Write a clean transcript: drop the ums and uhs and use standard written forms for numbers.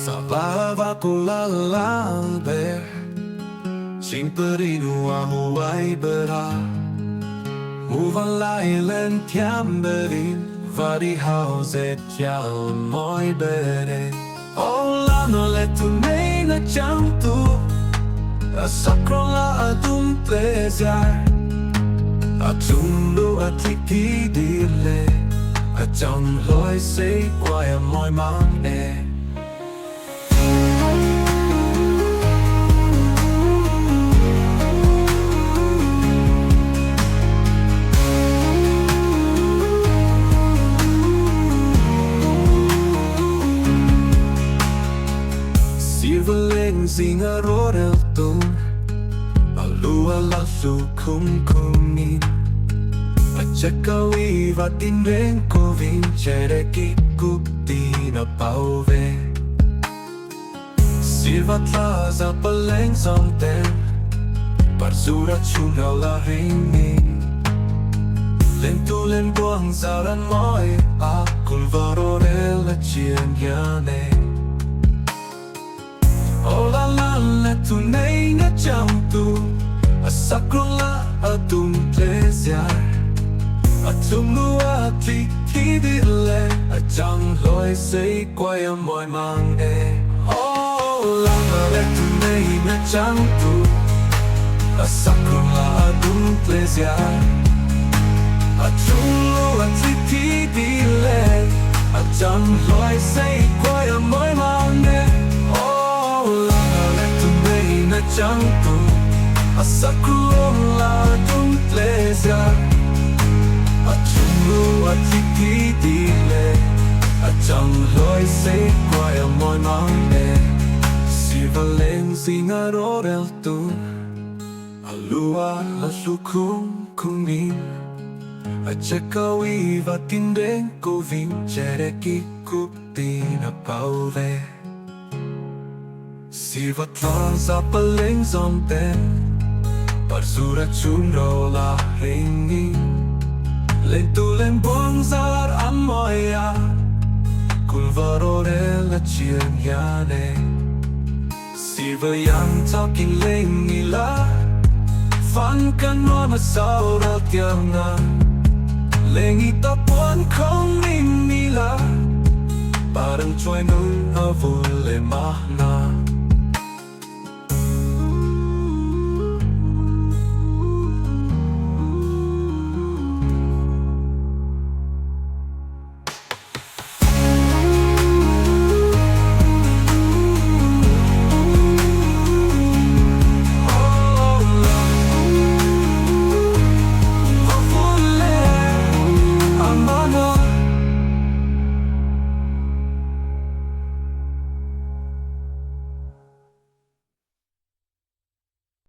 Salah VAKUL ber Simperi nua huai bera Uvan lai lên thiam berin Vari hao zet yao moi bere Ola no le tu nei na chang tu A sakrola a tum plezar A tundu a tiki dile A chong loi say quay a moi mang e Silverling singa rodel tum Alua la su kum kumin A chakawi và tin đến cô vinh Che de kip kup na pau ve Silva tla za paleng som ten Parzura chunga la ringin Lên tu lên buông za ran moi A kulvaro de la chien yane Ola la le tu nei na cham tu A sakrola a tum pleziar A tum lua ti ki dile A chang loi say quay a moi mang e Ola la le tu nei na cham tu A sakrola a tum pleziar A tum lua ti ki dile A chang loi say quay a moi mang e Chang tu a sakrola tum pleziar A chungu a tiki dile A chang loi say quay a moi mang e Silverling singa rodel tu A lua la su kum kumin A chakawi và tin đến cô vinh Che de ki kup na pau ve Silva tla za paleng zom ten Parzura chunro la ringi Lên tu lên buông za am moya Kulvaro de la chien yane Silva yang talking leng ila Fan kan no ma sao ra tianga Leng ita puan kong ning nila Parang choy nun avule mahna